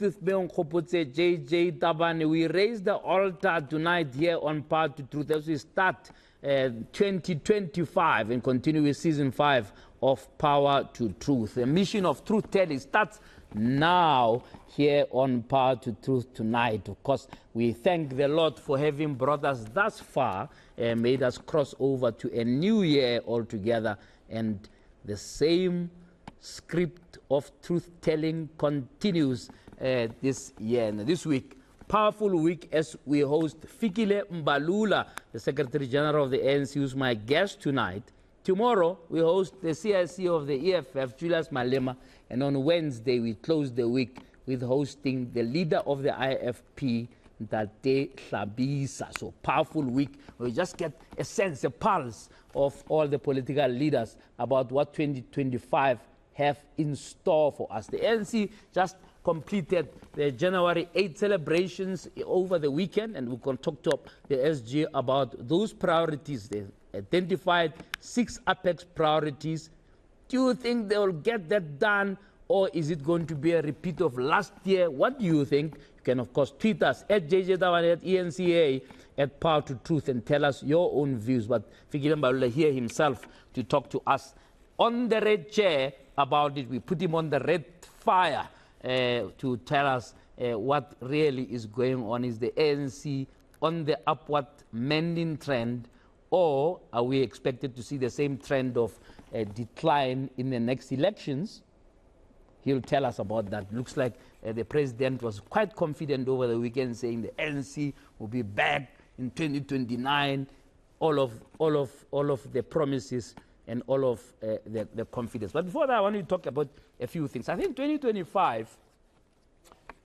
with Prof JJ Tabane. We raise the altar tonight here on Power to Truth as we start 2025 and continue with season 5 of Power to Truth. The mission of truth telling starts now here on Power to Truth tonight. Of course, we thank the Lord for having brought us thus far and made us cross over to a new year altogether, and the same script of truth-telling continues this year and this week. Powerful week as we host Fikile Mbalula, the Secretary General of the ANC, who's my guest tonight. Tomorrow, we host the CIC of the EFF, Julius Malema, and on Wednesday, we close the week with hosting the leader of the IFP, Ntate Hlabisa. So, powerful week. We just get a sense, a pulse of all the political leaders about what 2025 have in store for us. The ANC just completed the January 8 celebrations over the weekend, and we can talk to the SG about those priorities. They identified 6 apex priorities. Do you think they will get that done, or is it going to be a repeat of last year? What do you think? You can, of course, tweet us at JJ Tabane, at eNCA, at Power to Truth, and tell us your own views. But Fikile Mbalula here himself to talk to us on the red chair about it. We put him on the red fire to tell us what really is going on. Is the ANC on the upward mending trend, or are we expected to see the same trend of decline in the next elections? He'll tell us about that. Looks like the president was quite confident over the weekend, saying the ANC will be back in 2029. All of the promises and all of the confidence. But before that, I want to talk about a few things. I think 2025,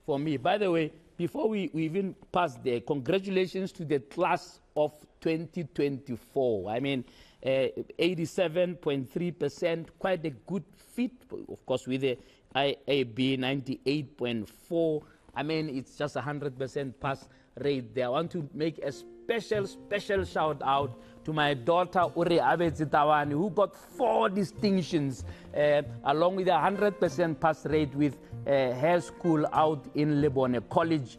for me, by the way, before we even pass there, congratulations to the class of 2024. I mean, 87.3%, quite a good feat, of course, with the IAB 98.4. I mean, it's just 100% pass rate there. I want to make a special shout out to my daughter Prof JJ Tabane, who got 4 distinctions along with a 100% pass rate with her school out in Lebone College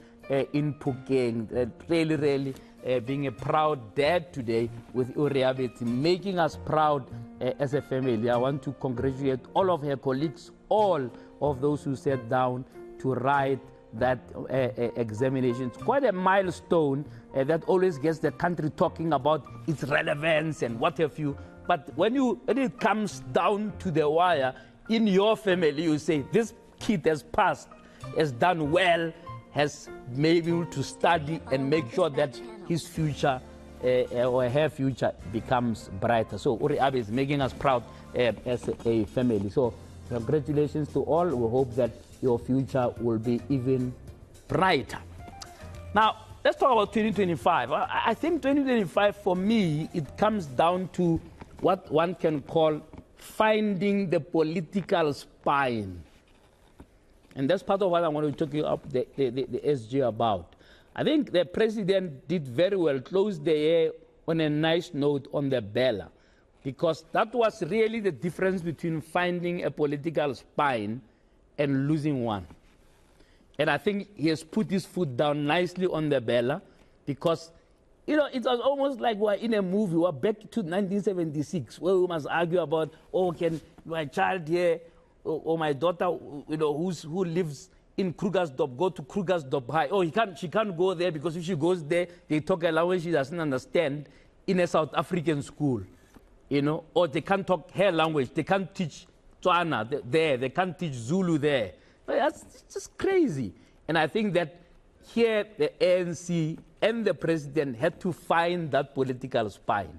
in Pukeng. Really being a proud dad today with Prof JJ, making us proud as a family. I want to congratulate all of her colleagues, all of those who sat down to write that examination. It's quite a milestone that always gets the country talking about its relevance and what have you. But when it comes down to the wire, in your family, you say, this kid has passed, has done well, has been able to study and make sure that his future or her future becomes brighter. So Prof JJ is making us proud as a family. So congratulations to all. We hope that your future will be even brighter. Now, let's talk about 2025. I think 2025, for me, it comes down to what one can call finding the political spine. And that's part of what I want to talk to you up the SG about. I think the president did very well, closed the year on a nice note on the bella, because that was really the difference between finding a political spine and losing one. And I think he has put his foot down nicely on the bella, because, you know, it was almost like we're in a movie. We're back to 1976, where we must argue about, oh, can my child here or my daughter, you know, who lives in Krugersdorp, go to Krugersdorp High. Oh, she can't go there because if she goes there, they talk a language she doesn't understand in a South African school, you know, or they can't talk her language. They can't teach Tswana there. They can't teach Zulu there. But that's just crazy. And I think that here the ANC and the president had to find that political spine.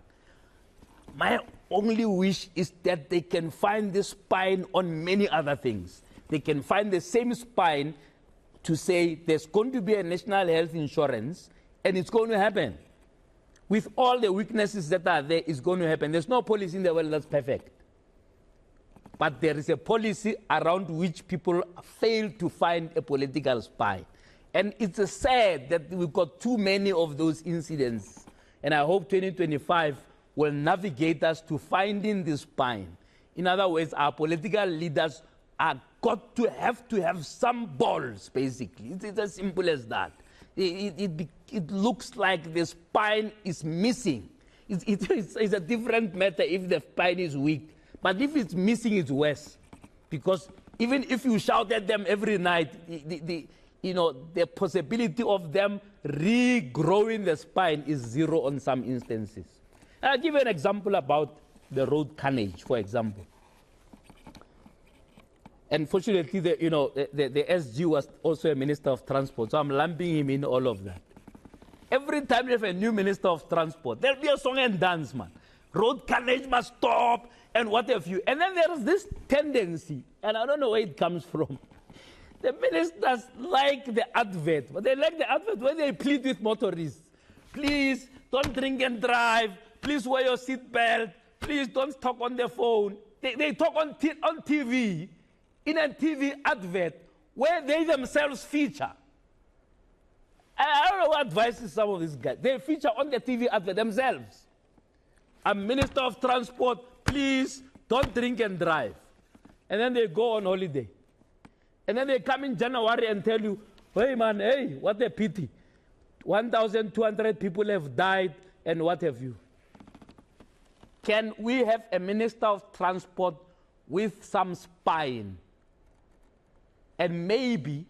My only wish is that they can find the spine on many other things. They can find the same spine to say there's going to be a national health insurance and it's going to happen. With all the weaknesses that are there, it's going to happen. There's no policy in the world that's perfect. But there is a policy around which people fail to find a political spine. And it's sad that we've got too many of those incidents. And I hope 2025 will navigate us to finding this spine. In other words, our political leaders are got to have some balls, basically. It's as simple as that. It looks like the spine is missing. It's a different matter if the spine is weak. But if it's missing, it's worse. Because even if you shout at them every night, the possibility of them regrowing the spine is zero on some instances. I'll give you an example about the road carnage, for example. Unfortunately, the SG was also a minister of transport, so I'm lumping him in all of that. Every time you have a new minister of transport, there'll be a song and dance, man. Road carnage must stop, and what have you. And then there's this tendency, and I don't know where it comes from. The ministers like the advert, but they like the advert when they plead with motorists. Please don't drink and drive. Please wear your seatbelt. Please don't talk on the phone. They talk on TV, in a TV advert, where they themselves feature. I don't know what advises some of these guys. They feature on the TV advert themselves. I'm Minister of Transport, please don't drink and drive. And then they go on holiday. And then they come in January and tell you, hey man, hey, what a pity. 1,200 people have died and what have you. Can we have a Minister of Transport with some spine? And maybe,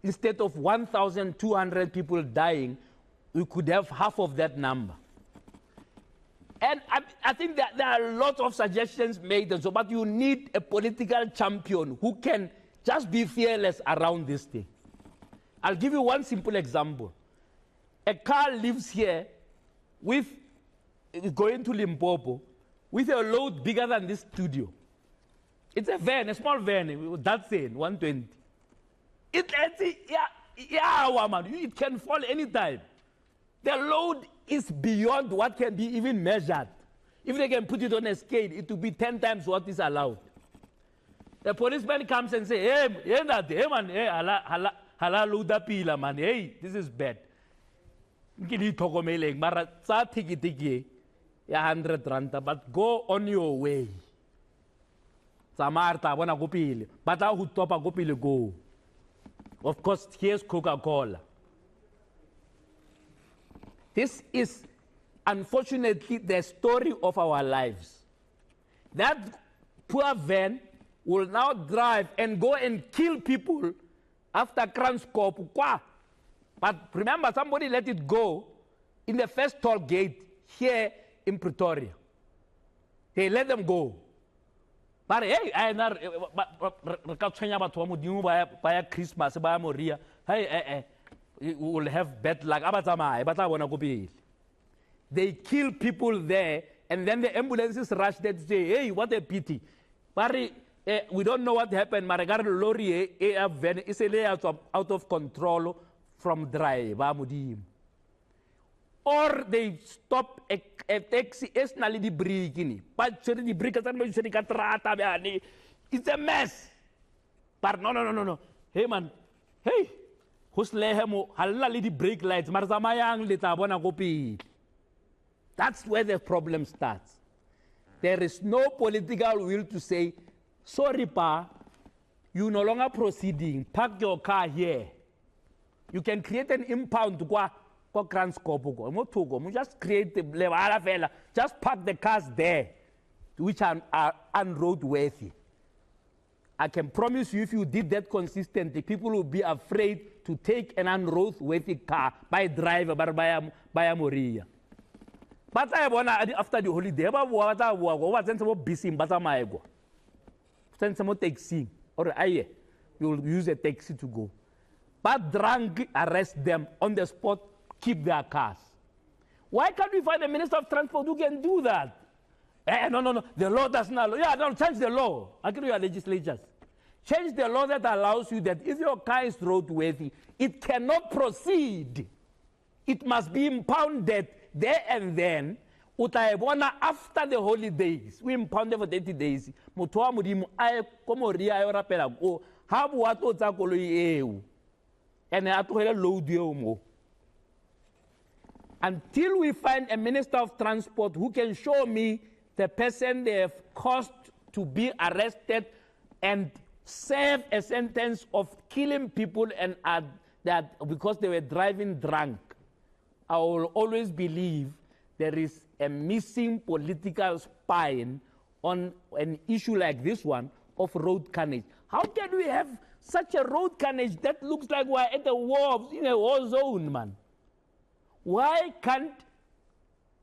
instead of 1,200 people dying, we could have half of that number. And I think that there are lots of suggestions made, and so, but you need a political champion who can just be fearless around this thing. I'll give you one simple example. A car lives here going to Limpopo with a load bigger than this studio. It's a van, a small van, that's it, 120. It can fall anytime. The load is beyond what can be even measured. If they can put it on a scale, it will be 10 times what is allowed. The policeman comes and says, hey man, hey, man, hey, this is bad. But go on your way. Go. Of course, here's Coca-Cola. This is, unfortunately, the story of our lives. That poor van will now drive and go and kill people after Kranskop. But remember, somebody let it go in the first toll gate here in Pretoria. They let them go. But hey, Christmas, we will have bad luck. They kill people there, and then the ambulances rush there to say, hey, what a pity. But we don't know what happened. Maragard lorry is out of control from drive. Or they stop a taxi, it's a mess. But no. Hey man, hey, who's lehemo, halali the brake lights, marzamayang lita bona gopi. That's where the problem starts. There is no political will to say, sorry pa, you no longer proceeding, park your car here. You can create an impound to go. Just create the level, just park the cars there, which are unroadworthy. I can promise you, if you did that consistently, people will be afraid to take an unroadworthy car by driver, by a Moria. But I want after the holiday, taxi, or you will use a taxi to go. But drunk, arrest them on the spot. Keep their cars. Why can't we find a minister of transport who can do that? No. The law does not allow. Yeah, no, change the law. I agree with your legislatures. Change the law that allows you that if your car is roadworthy, it cannot proceed. It must be impounded there and then. After the holidays, we impounded for 30 days. And until we find a minister of transport who can show me the person they have caused to be arrested and serve a sentence of killing people and that because they were driving drunk, I will always believe there is a missing political spine on an issue like this one of road carnage. How can we have such a road carnage that looks like we're at a war, in a war zone, man? Why can't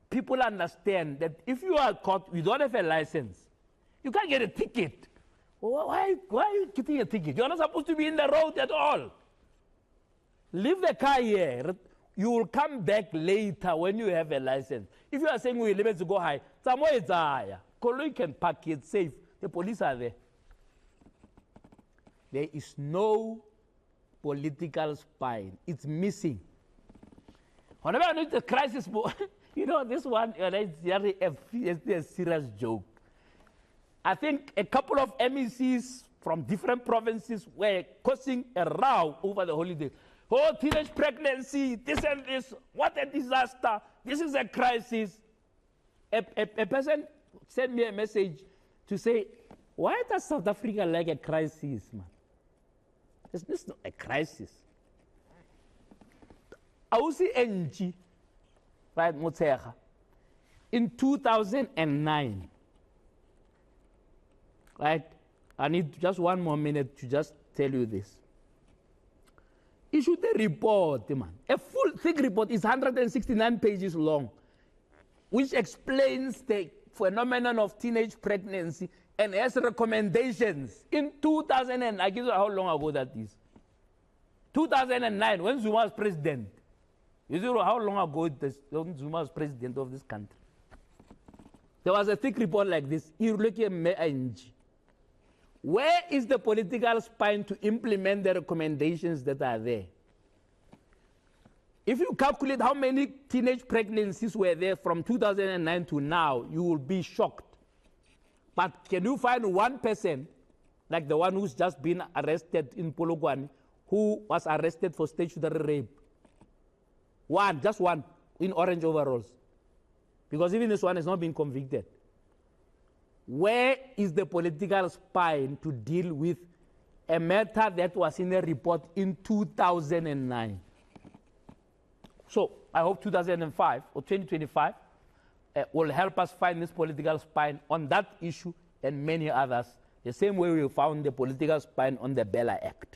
people understand that if you are caught, you don't have a license, you can't get a ticket? Why are you getting a ticket? You're not supposed to be in the road at all. Leave the car here. You will come back later when you have a license. If you are saying we limit to go high, somewhere it's higher. You can park it safe. The police are there. There is no political spine. It's missing. Whenever I know the crisis, you know, this one, it's a serious joke. I think a couple of MECs from different provinces were causing a row over the holiday. Oh, teenage pregnancy, this and this, what a disaster, this is a crisis. A person sent me a message to say, why does South Africa like a crisis, man? It's not a crisis. Ausi NG, right, Motseha, in 2009, right, I need just one more minute to just tell you this. Issued a report, man. A full thick report is 169 pages long, which explains the phenomenon of teenage pregnancy and has recommendations in 2000. I give you how long ago that is. 2009, when Zuma was president. You know how long ago Zuma was president of this country. There was a thick report like this. Where is the political spine to implement the recommendations that are there? If you calculate how many teenage pregnancies were there from 2009 to now, you will be shocked. But can you find one person, like the one who's just been arrested in Polokwane, who was arrested for statutory rape? One, just one, in orange overalls. Because even this one has not been convicted. Where is the political spine to deal with a matter that was in a report in 2009? So I hope 2005 or 2025 will help us find this political spine on that issue and many others, the same way we found the political spine on the Bella Act.